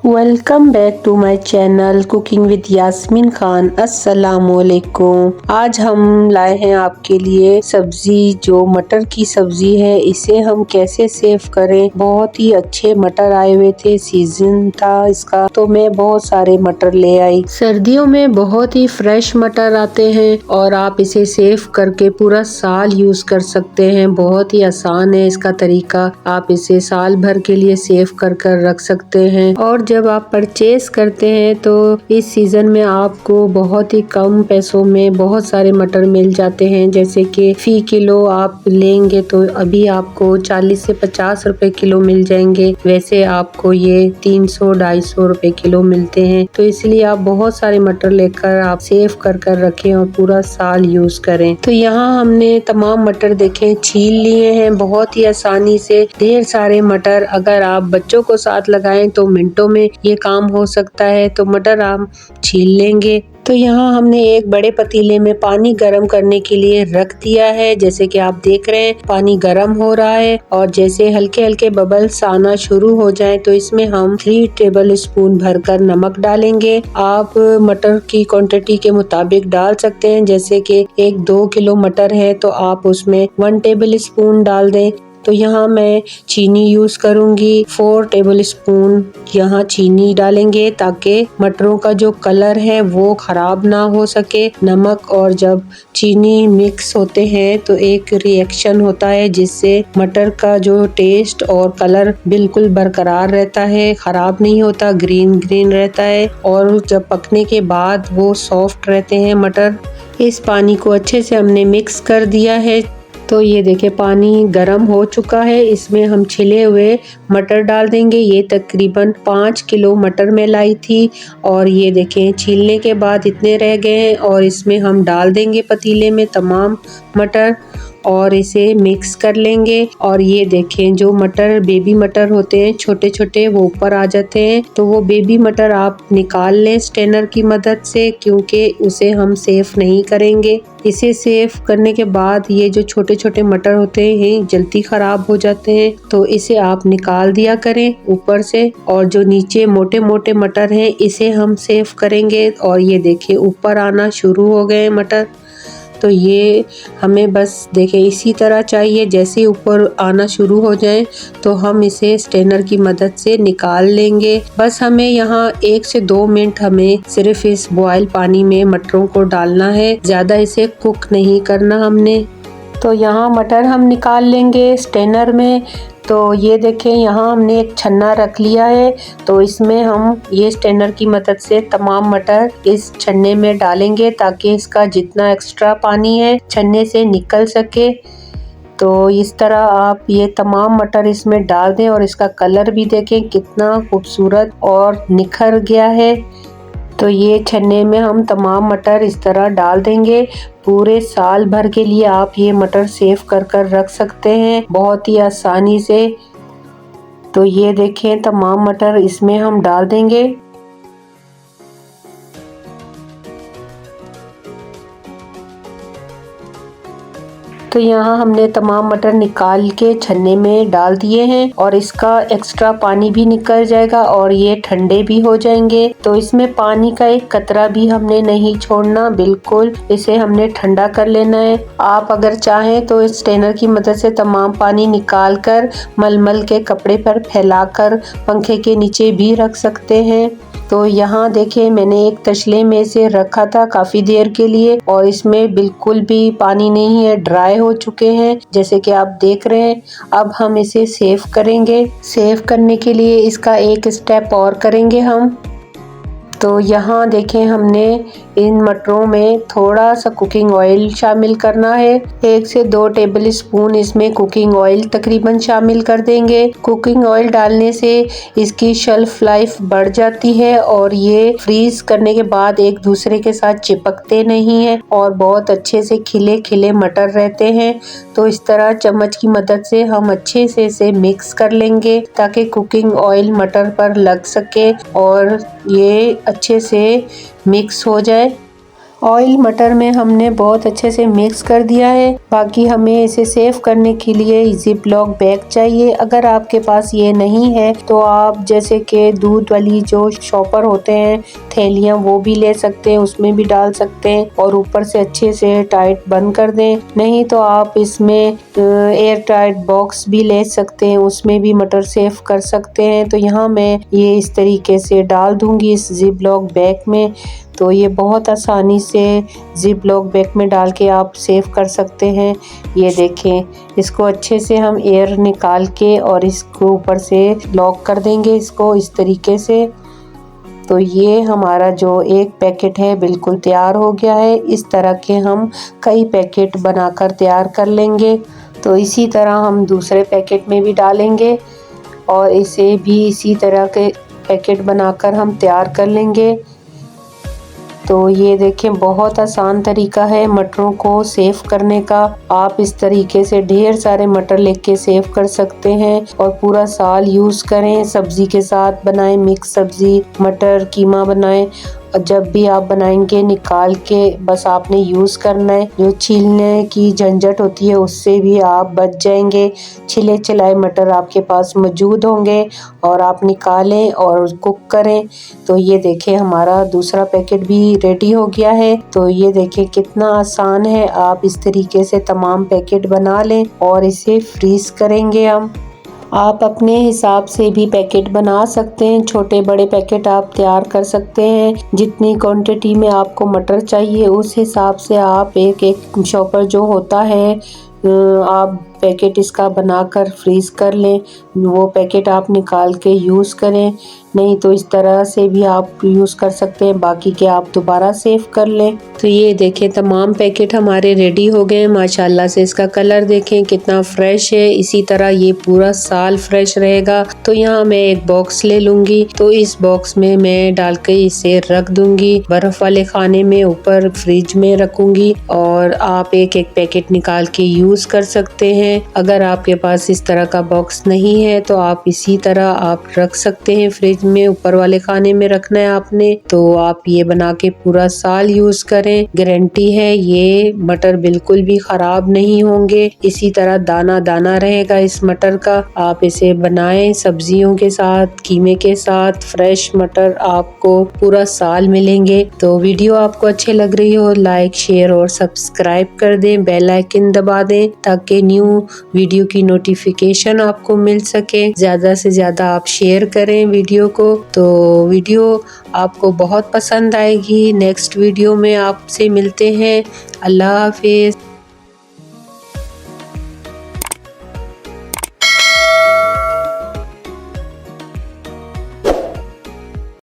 Welcome back to my channel cooking with Yasmeen Khan. अस्सलामुअलैकुम। आज हम लाए हैं आपके लिए सब्जी, जो मटर की सब्जी है। इसे हम कैसे सेव करें। बहुत ही अच्छे मटर आए हुए थे, सीजन था इसका, तो मैं बहुत सारे मटर ले आई। सर्दियों में बहुत ही फ्रेश मटर आते हैं और आप इसे सेव करके पूरा साल यूज कर सकते हैं। बहुत ही आसान है इसका तरीका। आप इसे साल भर के लिए सेव कर रख सकते हैं। और जब आप परचेज करते हैं तो इस सीजन में आपको बहुत ही कम पैसों में बहुत सारे मटर मिल जाते हैं। जैसे कि फी किलो आप लेंगे तो अभी आपको 40 से 50 रुपए किलो मिल जाएंगे। वैसे आपको ये 300-250 रुपए किलो मिलते हैं। तो इसलिए आप बहुत सारे मटर लेकर आप सेव कर रखें और पूरा साल यूज करें। तो यहाँ हमने तमाम मटर देखें छील लिए हैं बहुत ही आसानी से। ढेर सारे मटर, अगर आप बच्चों को साथ लगाएं तो मिनटों में ये काम हो सकता है। तो मटर हम छील लेंगे। तो यहाँ हमने एक बड़े पतीले में पानी गर्म करने के लिए रख दिया है। जैसे कि आप देख रहे हैं पानी गर्म हो रहा है और जैसे हल्के हल्के बबल्स आना शुरू हो जाए तो इसमें हम 3 टेबल स्पून भरकर नमक डालेंगे। आप मटर की क्वांटिटी के मुताबिक डाल सकते हैं। जैसे कि 1-2 किलो मटर है तो आप उसमें 1 टेबल स्पून डाल दें। तो यहाँ मैं चीनी यूज करूंगी। 4 टेबल स्पून यहाँ चीनी डालेंगे ताकि मटरों का जो कलर है वो खराब ना हो सके। नमक और जब चीनी मिक्स होते हैं तो एक रिएक्शन होता है जिससे मटर का जो टेस्ट और कलर बिल्कुल बरकरार रहता है, खराब नहीं होता, ग्रीन ग्रीन रहता है और जब पकने के बाद वो सॉफ्ट रहते हैं मटर। इस पानी को अच्छे से हमने मिक्स कर दिया है। तो ये देखिए पानी गर्म हो चुका है। इसमें हम छिले हुए मटर डाल देंगे। ये तकरीबन 5 किलो मटर मैं लाई थी और ये देखें छीलने के बाद इतने रह गए हैं। और इसमें हम डाल देंगे पतीले में तमाम मटर और इसे मिक्स कर लेंगे। और ये देखें जो मटर बेबी मटर होते हैं छोटे छोटे वो ऊपर आ जाते हैं। तो वो बेबी मटर आप निकाल लें स्ट्रेनर की मदद से, क्योंकि उसे हम सेव नहीं करेंगे। इसे सेव करने के बाद ये जो छोटे छोटे मटर होते हैं जल्दी खराब हो जाते हैं, तो इसे आप निकाल दिया करें ऊपर से। और जो नीचे मोटे मोटे मटर हैं इसे हम सेव करेंगे। और ये देखिए ऊपर आना शुरू हो गए मटर। तो ये हमें बस देखें इसी तरह चाहिए। जैसे ऊपर आना शुरू हो जाए तो हम इसे स्ट्रेनर की मदद से निकाल लेंगे। बस हमें यहाँ 1 से 2 मिनट हमें सिर्फ इस बॉयल पानी में मटरों को डालना है, ज्यादा इसे कुक नहीं करना हमने। तो यहाँ मटर हम निकाल लेंगे स्ट्रेनर में। तो ये देखें यहाँ हमने एक छन्ना रख लिया है। तो इसमें हम ये स्ट्रेनर की मदद से तमाम मटर इस छन्ने में डालेंगे ताकि इसका जितना एक्स्ट्रा पानी है छन्ने से निकल सके। तो इस तरह आप ये तमाम मटर इसमें डाल दें और इसका कलर भी देखें कितना खूबसूरत और निखर गया है। तो ये छन्ने में हम तमाम मटर इस तरह डाल देंगे। पूरे साल भर के लिए आप ये मटर सेव कर रख सकते हैं बहुत ही आसानी से। तो ये देखें तमाम मटर इसमें हम डाल देंगे। तो यहाँ हमने तमाम मटर निकाल के छन्ने में डाल दिए हैं और इसका एक्स्ट्रा पानी भी निकल जाएगा और ये ठंडे भी हो जाएंगे। तो इसमें पानी का एक कतरा भी हमने नहीं छोड़ना, बिल्कुल इसे हमने ठंडा कर लेना है। आप अगर चाहें तो इस स्ट्रेनर की मदद से तमाम पानी निकाल कर मलमल के कपड़े पर फैलाकर पंखे के नीचे भी रख सकते हैं। तो यहाँ देखिए मैंने एक तसले में इसे रखा था काफी देर के लिए और इसमें बिल्कुल भी पानी नहीं है, ड्राई हो चुके हैं जैसे कि आप देख रहे हैं। अब हम इसे सेव करेंगे। सेव करने के लिए इसका एक स्टेप और करेंगे हम। तो यहाँ देखें हमने इन मटरों में थोड़ा सा कुकिंग ऑयल शामिल करना है। 1 से 2 टेबल स्पून इसमें कुकिंग ऑयल तकरीबन शामिल कर देंगे। कुकिंग ऑयल डालने से इसकी शेल्फ लाइफ बढ़ जाती है और ये फ्रीज करने के बाद एक दूसरे के साथ चिपकते नहीं है और बहुत अच्छे से खिले खिले मटर रहते हैं। तो इस तरह चम्मच की मदद से हम अच्छे से इसे मिक्स कर लेंगे ताकि कुकिंग ऑयल मटर पर लग सके और ये अच्छे से मिक्स हो जाए। ऑयल मटर में हमने बहुत अच्छे से मिक्स कर दिया है। बाकी हमें इसे सेव करने के लिए जिप लॉक बैग चाहिए। अगर आपके पास ये नहीं है तो आप जैसे कि दूध वाली जो शॉपर होते हैं थैलियाँ, वो भी ले सकते हैं, उसमें भी डाल सकते हैं और ऊपर से अच्छे से टाइट बंद कर दें। नहीं तो आप इसमें एयर टाइट बॉक्स भी ले सकते हैं, उसमें भी मटर सेव कर सकते हैं। तो यहाँ मैं ये इस तरीके से डाल दूंगी इस जिप लॉक बैग में। तो ये बहुत आसानी से जिप लॉक बैग में डाल के आप सेव कर सकते हैं। ये देखें, इसको अच्छे से हम एयर निकाल के और इसको ऊपर से लॉक कर देंगे इसको इस तरीके से। तो ये हमारा जो एक पैकेट है बिल्कुल तैयार हो गया है। इस तरह के हम कई पैकेट बनाकर तैयार कर लेंगे। तो इसी तरह हम दूसरे पैकेट में भी डालेंगे और इसे भी इसी तरह के पैकेट बनाकर हम तैयार कर लेंगे। तो ये देखें, बहुत आसान तरीका है मटरों को सेव करने का। आप इस तरीके से ढेर सारे मटर लेके सेव कर सकते हैं और पूरा साल यूज़ करें। सब्जी के साथ बनाएं, मिक्स सब्जी मटर कीमा बनाएं। और जब भी आप बनाएंगे निकाल के बस आपने यूज़ करना है। जो छीलने की झंझट होती है उससे भी आप बच जाएंगे। छिले छिलाए मटर आपके पास मौजूद होंगे और आप निकालें और कुक करें। तो ये देखें, हमारा दूसरा पैकेट भी रेडी हो गया है। तो ये देखें कितना आसान है। आप इस तरीके से तमाम पैकेट बना लें और इसे फ्रीज करेंगे हम। आप अपने हिसाब से भी पैकेट बना सकते हैं, छोटे बड़े पैकेट आप तैयार कर सकते हैं। जितनी क्वांटिटी में आपको मटर चाहिए उस हिसाब से आप एक एक शॉपर जो होता है आप पैकेट इसका बनाकर फ्रीज कर लें। वो पैकेट आप निकाल के यूज़ करें। नहीं तो इस तरह से भी आप यूज़ कर सकते हैं, बाकी के आप दोबारा सेव कर लें। तो ये देखें, तमाम पैकेट हमारे रेडी हो गए हैं। माशाल्लाह से इसका कलर देखें कितना फ्रेश है। इसी तरह ये पूरा साल फ्रेश रहेगा। तो यहाँ मैं एक बॉक्स ले लूँगी। तो इस बॉक्स में मैं डाल के इसे रख दूँगी बर्फ़ वाले खाने में, ऊपर फ्रिज में रखूँगी और आप एक एक पैकेट निकाल के यूज़ कर सकते हैं। अगर आपके पास इस तरह का बॉक्स नहीं है तो आप इसी तरह आप रख सकते हैं फ्रिज में, ऊपर वाले खाने में रखना है आपने। तो आप ये बना के पूरा साल यूज़ करें। गारंटी है ये मटर बिल्कुल भी खराब नहीं होंगे। इसी तरह दाना दाना रहेगा इस मटर का। आप इसे बनाएं सब्जियों के साथ, कीमे के साथ। फ्रेश मटर आपको पूरा साल मिलेंगे। तो वीडियो आपको अच्छे लग रही हो लाइक शेयर और सब्सक्राइब कर दें, बेल आइकन दबा दें ताकि न्यू वीडियो की नोटिफिकेशन आपको मिल सके। ज्यादा से ज्यादा आप शेयर करें वीडियो को। तो वीडियो आपको बहुत पसंद आएगी। नेक्स्ट वीडियो में आपसे मिलते हैं। अल्लाह हाफिज।